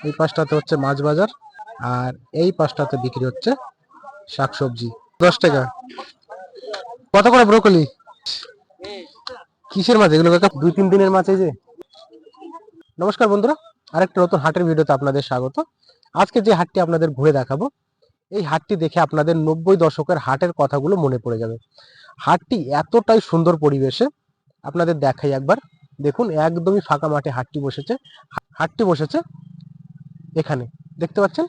এই পাশটাতে হচ্ছে মাছ বাজার, আর এই পাশটাতে বিক্রি হচ্ছে শাকসবজি। 10 টাকা। কত করে ব্রোকলি? কিসের মাছ এগুলো কাকা? 2-3 দিনের মাছ এই যে। নমস্কার বন্ধুরা, আরেকটা নতুন হাটের ভিডিওতে আপনাদের স্বাগত। আজকে যে হাটটি আপনাদের ঘুরে দেখাবো, এই হাটটি দেখে আপনাদের 90 দশকের হাটের কথাগুলো মনে পড়ে যাবে। হাটটি এতটাই সুন্দর পরিবেশে, আপনাদের দেখাই একবার। দেখুন, একদমই ফাঁকা মাঠে হাটটি বসেছে। হাটটি বসেছে এখানে, দেখতে পাচ্ছেন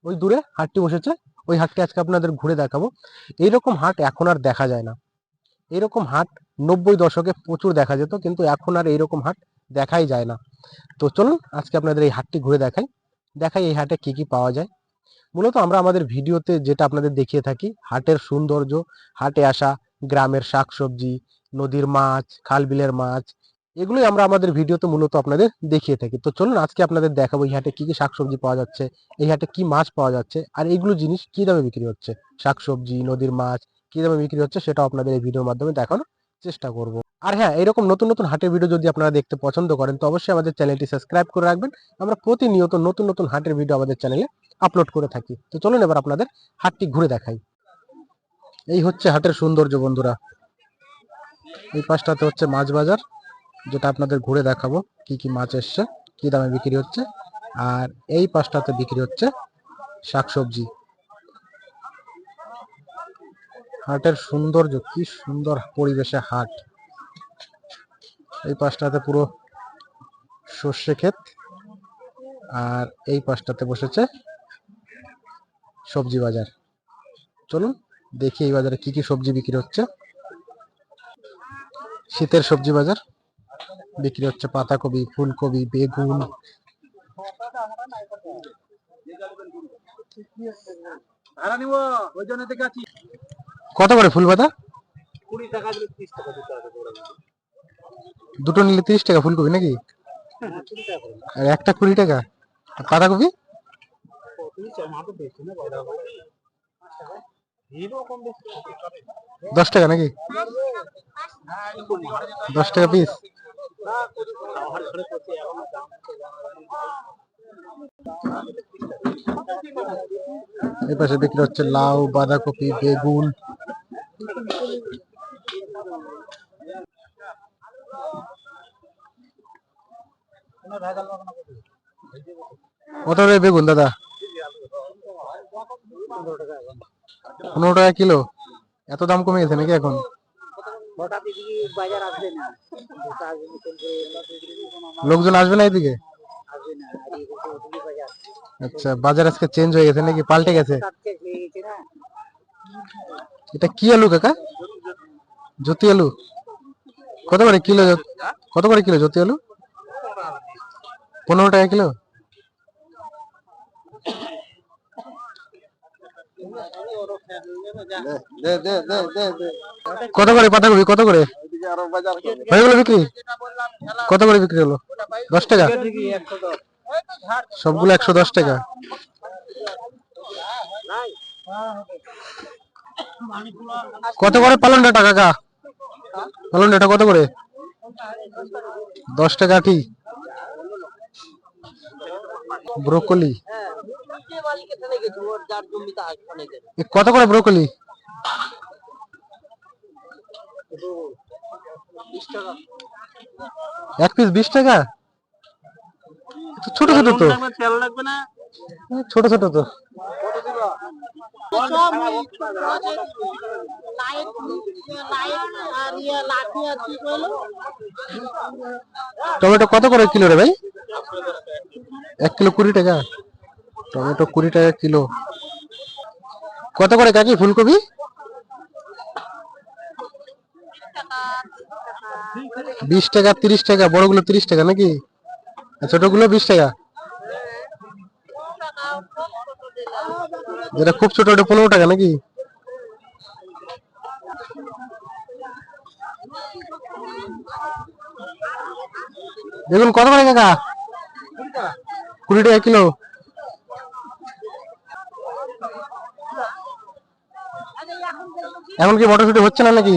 ওই দূরে হাটটি বসেছে। ওই হাটটি আজকে আপনাদের ঘুরে দেখাবো। এইরকম হাট এখন আর দেখা যায় না। এরকম হাট 90 দশকে প্রচুর দেখা যেত, কিন্তু এখন আর এইরকম হাট দেখাই যায় না। তো চলুন আজকে আপনাদের এই হাটটি ঘুরে দেখাই এই হাটে কি কি পাওয়া যায়। মূলত আমরা আমাদের ভিডিওতে যেটা আপনাদের দেখিয়ে থাকি, হাটের সৌন্দর্য, হাটে আসা গ্রামের শাকসবজি, নদীর মাছ, খাল বিলের মাছ, এগুলোই আমরা আমাদের ভিডিওতে মূলত আপনাদের দেখিয়ে থাকি। তো চলুন আজকে আপনাদের দেখাবো এই হাটে কি কি শাকসবজি পাওয়া যাচ্ছে, এই হাটে কি মাছ পাওয়া যাচ্ছে, আর এইগুলো জিনিস কি দামে বিক্রি হচ্ছে। শাকসবজি, নদীর মাছ কি দামে বিক্রি হচ্ছে সেটাও আপনাদের এই ভিডিওর মাধ্যমে দেখানোর চেষ্টা করব। আর হ্যাঁ, এরকম নতুন নতুন হাটের ভিডিও যদি আপনারা দেখতে পছন্দ করেন, তো অবশ্যই আমাদের চ্যানেলটি সাবস্ক্রাইব করে রাখবেন। আমরা প্রতিনিয়ত নতুন নতুন হাটের ভিডিও আমাদের চ্যানেলে আপলোড করে থাকি। তো চলুন এবার আপনাদের হাটটি ঘুরে দেখাই। এই হচ্ছে হাটের সৌন্দর্য বন্ধুরা। এই পাশটাতে হচ্ছে মাছ বাজার, যেটা আপনাদের ঘুরে দেখাবো কি কি মাছ এসছে, কি দামে বিক্রি হচ্ছে। আর এই পাশটাতে বিক্রি হচ্ছে শাকসবজি। হাটের সৌন্দর্য, কি সুন্দর পরিবেশে হাট। এই পাশটাতে পুরো সর্ষে ক্ষেত, আর এই পাশটাতে বসেছে সবজি বাজার। চলুন দেখি এই বাজারে কি কি সবজি বিক্রি হচ্ছে। শীতের সবজি বাজার, বিক্রি হচ্ছে পাতাকপি, ফুলকপি, বেগুন। কত করে ফুল পাতা? 20 টাকা। 30 টাকা দুটো নিলে 30 টাকা ফুলকপি নাকি? আর একটা 20 টাকা। আর পাতাকপি 10 টাকা নাকি? 10 টাকা পিস। এই পাশে বিক্রি হচ্ছে লাউ, বাঁধাকপি, বেগুন। কত করে বেগুন দাদা? 15 টাকা কিলো। এত দাম কমে গেছে নাকি এখন? লোকজন আসবে না এদিকে? আচ্ছা, বাজার আজকে চেঞ্জ হয়ে গেছে নাকি, পাল্টে গেছে? এটা কি আলু কাকা? জ্যোতি আলু। কত করে কিলো? কত করে কিলো জ্যোতি আলু? 15 টাকা কিলো। কত করে পাতাকপি? কত করে হয়ে গেল বিক্রি? কত করে বিক্রি হলো? 10 টাকা। সবগুলো 110 টাকা। কত করে পালন ডাটা কাকা? পালন ডাটা কত করে? 10 টাকা আটি। ব্রোকলি কত করে? ব্রোকলি 1 পিস 20 টাকা। ছোট ছোট তো, ছোট ছোট তো। টমেটো কত করে কিলো রে ভাই? 1 কিলো 20 টাকা। টমেটো 20 টাকা কিলো। কত করে কাকি ফুলকপি? 20 টাকা 30 টাকা। বড়গুলো 30 টাকা নাকি? ছোটগুলো 20 টাকা। যেটা খুব ছোট ওটা 15 টাকা নাকি? বেগুন কত করে কাকা? 20 টাকা কিলো। এখন কি মটরশুটি হচ্ছে না নাকি?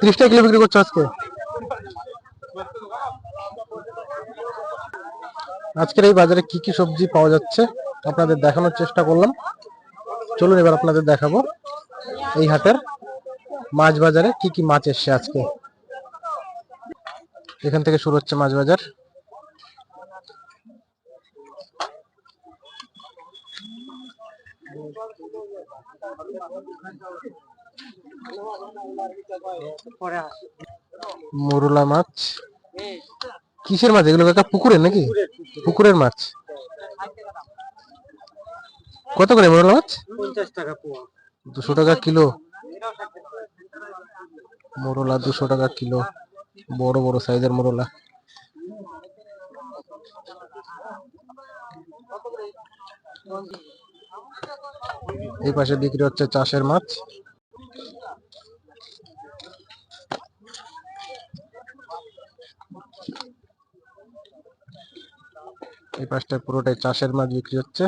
30 টাকা কিলো বিক্রি করছো আজকে? আজকের এই বাজারে কি কি সবজি পাওয়া যাচ্ছে আপনাদের দেখানোর চেষ্টা করলাম। চলুন এবার আপনাদের দেখাবো এই হাটের মাছ বাজারে কি কি মাছ এসছে আজকে। এখান থেকে শুরু হচ্ছে মাছ বাজার। মোরলা মাছ, কিসের মাছ এগুলো কাকা? পুকুরের নাকি? পুকুরের মাছ। কত করে মোরলা মাছ? 50 টাকা পোয়া। 200 টাকা কিলো। মোরলা 200 টাকা কিলো, বড় বড় সাইজের মোরলা। এই পাশে বিক্রি হচ্ছে চাষের মাছ। এই পাশটা পুরোটাই চাষের মাছ বিক্রি হচ্ছে।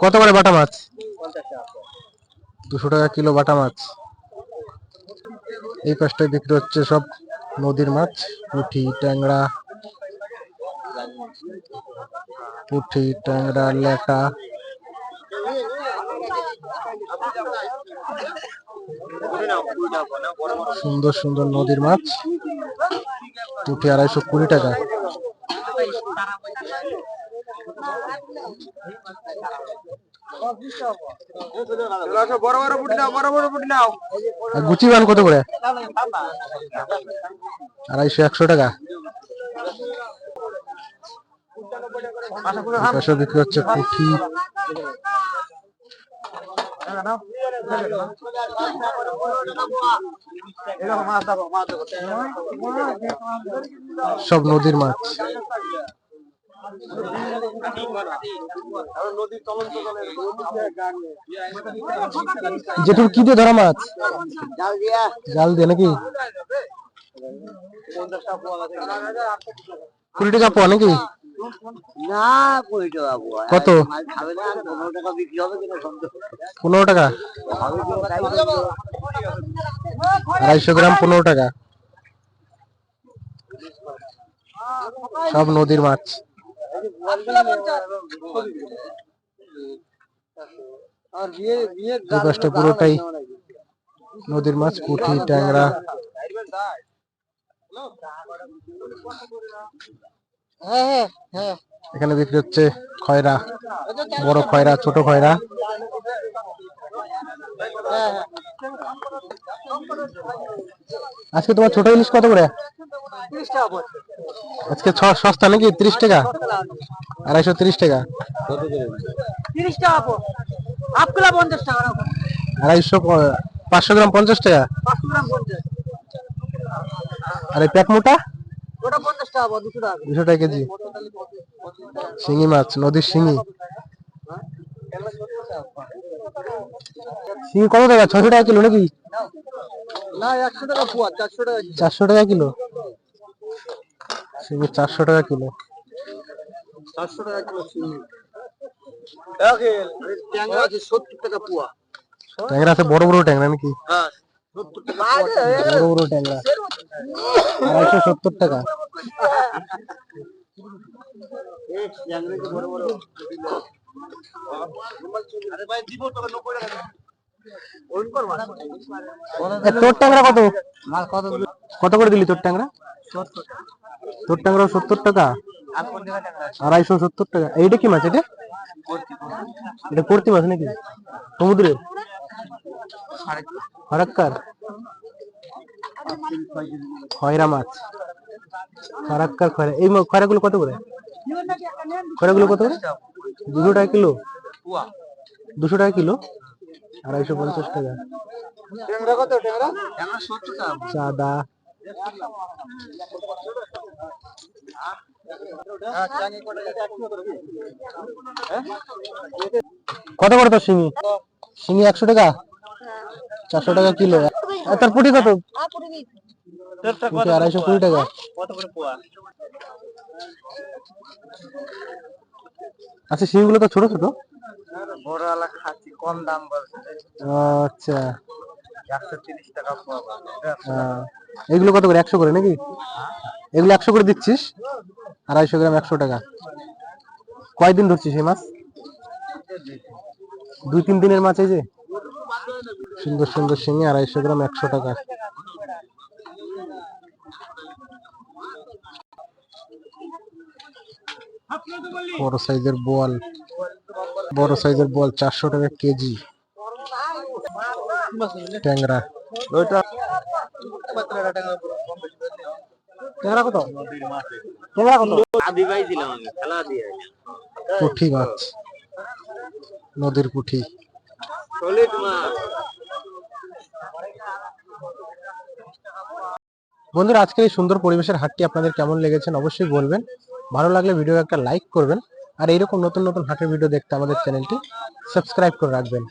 কত করে বাটা মাছ? 200 টাকা কিলো বাটা মাছ। এই পাশটায় বিক্রি হচ্ছে সব নদীর মাছ, পুঁটি, ট্যাংরা, পুঁটি, ট্যাংরা, লেটা। সুন্দর সুন্দর নদীর মাছ। পুঁটি 220 টাকা। গুচি বান কত করে? 250, 100 টাকা। বিক্রি হচ্ছে পুঁটি। সব নদীর মাছ। জেঠুর কি দিয়ে ধরা মাছ? জাল দিয়ে নাকি? 20 টাকা পোয়া নাকি? না 20 টাকা পোয়া। কত? 15 টাকা বিক্রি হবে কিনা সন্দেহ। 15 টাকা। 250 গ্রাম 15 টাকা। সব নদীর মাছ। এই পাশটা পুরোটাই নদীর মাছ, পুঁটি, ট্যাংরা। এখানে বিক্রি হচ্ছে খয়রা, বড় খয়রা, ছোট খয়রা। আজকে তোমার ছোট ইলিশ কত করে? 30 টাকা পড়ছে। আজকে সস্তা নাকি? 30 টাকা। 230 টাকা। 30 টাকা পড়। হাফ কিলো 50 টাকা। 250, 500 গ্রাম 50 টাকা। 500 গ্রাম 50। আর এই প্যাক মোটা? ওটা 50 টাকা পড়, 200 টাকা। 200 টাকা কেজি। শিঙি মাছ, নদীর শিঙি। শিঙি কত টাকা? 600 টাকা কিলো নাকি? না 100 টাকা পোয়া, 400 টাকা। 400 টাকা কিলো। শিঙি 400 টাকা কিলো। 400 টাকা কিলো শিঙি। ট্যাংরা আছে 70 টাকা পোয়া। ট্যাংরা আছে বড় বড় ট্যাংরা নাকি? হ্যাঁ 70 টাকা বড় বড় ট্যাংরা 270 টাকা। তোর ট্যাংরা কত? কত করে দিলি তোর ট্যাংরা? তোর ট্যাংরা 70 টাকা। 270 টাকা। এইটা কি মাছ? এটা করতি মাছ নাকি? সমুদ্রের ফারাক্কার খয়রা মাছ। ফারাক্কার খয়রা। এই খয়রাগুলো কত করে? খয়রাগুলো কত করে? 200 টাকা কিলো। 200 টাকা কিলো। 250 টাকা। ট্যাংরা কত? ট্যাংরা 70 টাকা। চাঁদা। কত করে তোর শিঙি? শিঙি 100 টাকা। 400 টাকা কিলো। তার পুঁটি কত? পুঁটি 220 টাকা। আচ্ছা শিঙিগুলো তো ছোট ছোট। বড়ওয়ালা খাচ্ছি, কম দাম বলছে। আচ্ছা 130 টাকা পোয়া। এগুলো কত করে? 100 করে নাকি? এগুলো 100 করে দিচ্ছিস? 250 গ্রাম 100 টাকা। কয়দিন ধরছিস এই মাছ? 2-3 দিনের মাছ। এই যে সুন্দর সুন্দর শিঙি, 250 গ্রাম 100 টাকা। বড় সাইজের বোয়াল, 400 টাকা কেজি। ট্যাংরা ওইটা ট্যাংরা কত? ট্যাংরা কত? আদি ভাই দিলাম আমি খেলা দিয়ে। পুঁটি মাছ, নদীর পুঁটি। সলিড মাছ। বন্ধুরা, আজকের এই সুন্দর পরিবেশের হাটটি আপনাদের কেমন লেগেছে অবশ্যই বলবেন। ভালো লাগলে ভিডিও একটা লাইক করবেন, আর এইরকম নতুন নতুন হাটের ভিডিও দেখতে আমাদের চ্যানেলটি সাবস্ক্রাইব করে রাখবেন।